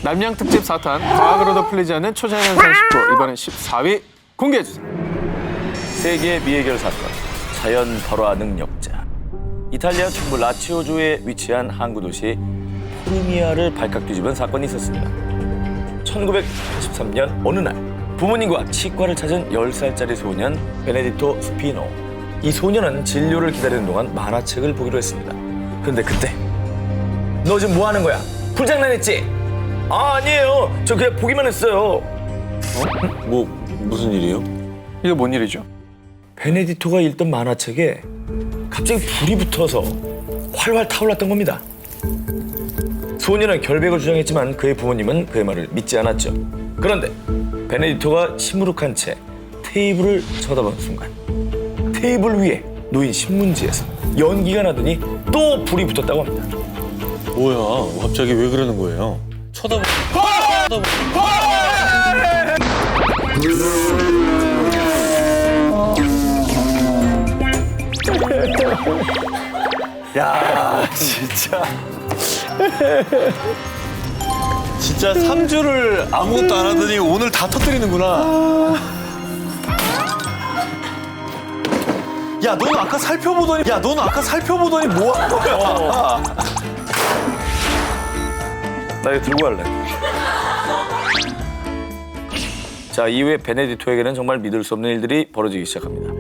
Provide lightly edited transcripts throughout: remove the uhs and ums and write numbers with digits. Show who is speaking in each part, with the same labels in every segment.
Speaker 1: 남양 특집 4탄 과학으로도 풀리지 않는 초자연현상 19 이번엔 14위 공개해주세요.
Speaker 2: 세계 미해결 사건, 자연 발화 능력자. 이탈리아 중부 라치오주에 위치한 항구 도시 포르미아를 발칵 뒤집은 사건이 있었습니다. 1983년 어느 날 부모님과 치과를 찾은 10살짜리 소년 베네디토 스피노. 이 소년은 진료를 기다리는 동안 만화책을 보기로 했습니다. 그런데 그때 너 지금 뭐 하는 거야? 불장난했지? 아, 아니에요. 저 그냥 보기만 했어요.
Speaker 3: 무슨 일이요?
Speaker 1: 이게 뭔 일이죠?
Speaker 2: 베네디토가 읽던 만화책에 갑자기 불이 붙어서 활활 타올랐던 겁니다. 소년은 결백을 주장했지만 그의 부모님은 그의 말을 믿지 않았죠. 그런데 베네디토가 시무룩한 채 테이블을 쳐다본 순간 테이블 위에 놓인 신문지에서 연기가 나더니 또 불이 붙었다고 합니다.
Speaker 3: 뭐야? 갑자기 왜 그러는 거예요?
Speaker 2: 야, 진짜.
Speaker 3: 진짜 3주를 아무것도 안 하더니 오늘 다 터뜨리는구나. 야, 너는 아까 살펴보더니 뭐 한 거야?
Speaker 2: 나 이거 들고 갈래. 자, 이후에 베네디토에게는 정말 믿을 수 없는 일들이 벌어지기 시작합니다.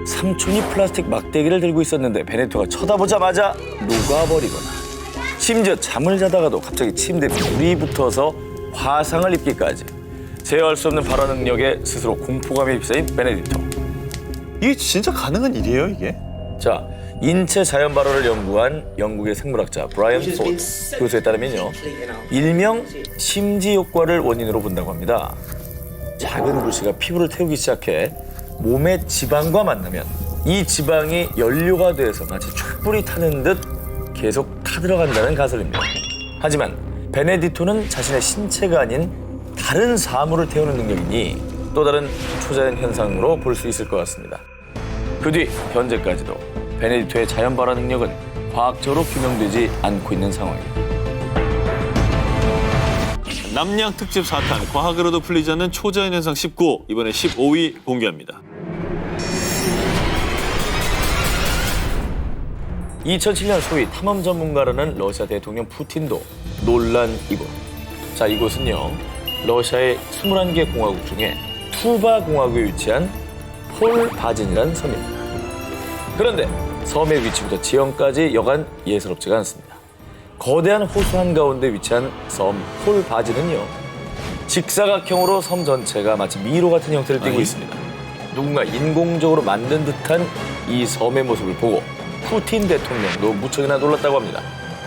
Speaker 2: 삼촌이 플라스틱 막대기를 들고 있었는데 베네디토가 쳐다보자마자 녹아버리거나 심지어 잠을 자다가도 갑자기 침대에 불이 붙어서 화상을 입기까지 제어할 수 없는 발화 능력에 스스로 공포감에 휩싸인 베네디토.
Speaker 3: 이게 진짜 가능한 일이에요, 이게?
Speaker 2: 자, 인체 자연 발화를 연구한 영국의 생물학자 브라이언 포드 교수에 따르면요, 일명 심지 효과를 원인으로 본다고 합니다. 작은 불씨가 피부를 태우기 시작해 몸의 지방과 만나면 이 지방이 연료가 돼서 마치 촛불이 타는 듯 계속 타들어간다는 가설입니다. 하지만 베네디토는 자신의 신체가 아닌 다른 사물을 태우는 능력이니 또 다른 초자연 현상으로 볼 수 있을 것 같습니다. 그 뒤 현재까지도 베네디토의 자연 발화 능력은 과학적으로 규명되지 않고 있는 상황입니다.
Speaker 3: 남양 특집 4탄 과학으로도 풀리지 않는 초자연 현상 19 이번에 15위 공개합니다.
Speaker 2: 2007년 소위 탐험 전문가라는 러시아 대통령 푸틴도 놀란 이곳. 자, 이곳은요, 러시아의 21개 공화국 중에 투바 공화국에 위치한 폴바진이라는 섬입니다. 그런데 섬의 위치부터 지형까지 여간 예사롭지가 않습니다. 거대한 호수 한가운데 위치한 섬 폴바진은요, 직사각형으로 섬 전체가 마치 미로 같은 형태를 띠고 있습니다. 누군가 인공적으로 만든 듯한 이 섬의 모습을 보고 푸틴 대통령도 무척이나 놀랐다고 합니다.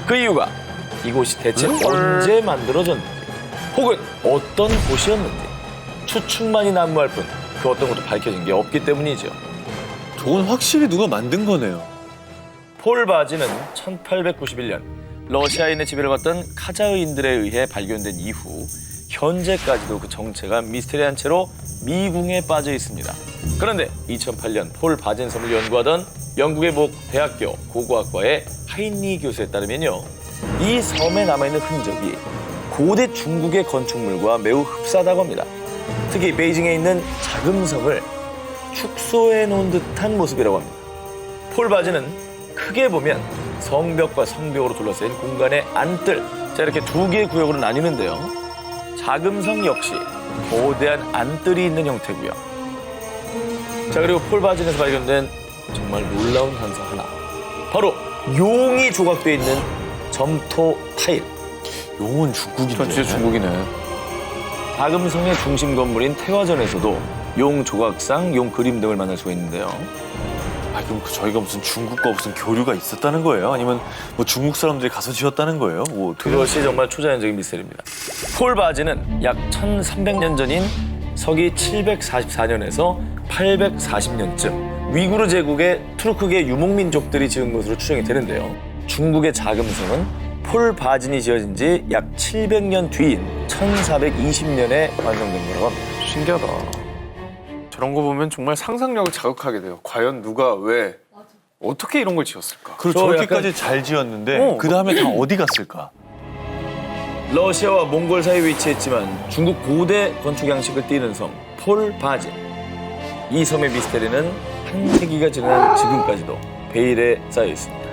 Speaker 2: 그 이유가 이곳이 대체 언제 만들어졌는지 혹은 어떤 곳이었는지 추측만이 난무할 뿐 그 어떤 것도 밝혀진 게 없기 때문이죠.
Speaker 3: 저건 확실히 누가 만든 거네요.
Speaker 2: 폴바지는 1891년 러시아인의 지배를 받던 카자흐인들에 의해 발견된 이후 현재까지도 그 정체가 미스테리한 채로 미궁에 빠져 있습니다. 그런데 2008년 폴바진 섬을 연구하던 영국의 모 대학교 고고학과의 하인리 교수에 따르면요, 이 섬에 남아있는 흔적이 고대 중국의 건축물과 매우 흡사하다고 합니다. 특히 베이징에 있는 자금성을 축소해 놓은 듯한 모습이라고 합니다. 폴바지는 크게 보면 성벽과 성벽으로 둘러싸인 공간의 안뜰, 자, 이렇게 두 개의 구역으로 나뉘는데요, 자금성 역시 거대한 안뜰이 있는 형태고요. 자, 그리고 폴바진에서 발견된 정말 놀라운 현상 하나, 바로 용이 조각되어 있는 점토 타일.
Speaker 3: 용은 중국인데.
Speaker 1: 전 진짜 중국이네.
Speaker 2: 자금성의 중심 건물인 태화전에서도 용 조각상, 용 그림 등을 만날 수가 있는데요.
Speaker 3: 아, 그럼 저희가 무슨 중국과 무슨 교류가 있었다는 거예요? 아니면 뭐 중국 사람들이 가서 지었다는 거예요? 뭐
Speaker 2: 그것이 정말 초자연적인 미스터리입니다. 폴바지는 약 1300년 전인 서기 744년에서 840년쯤 위구르 제국의 투르크계 유목민족들이 지은 것으로 추정이 되는데요. 중국의 자금성은 폴바진이 지어진 지 약 700년 뒤인 1420년에 완성된 거라고 합니다.
Speaker 1: 신기하다. 저런 거 보면 정말 상상력을 자극하게 돼요. 과연 누가 왜 어떻게 이런 걸 지었을까?
Speaker 3: 그리고
Speaker 2: 저
Speaker 3: 저렇게까지 잘 지었는데 그 다음에 다 어디 갔을까?
Speaker 2: 러시아와 몽골 사이에 위치했지만 중국 고대 건축 양식을 띠는 섬 폴바진. 이 섬의 미스테리는 한 세기가 지난 지금까지도 베일에 쌓여 있습니다.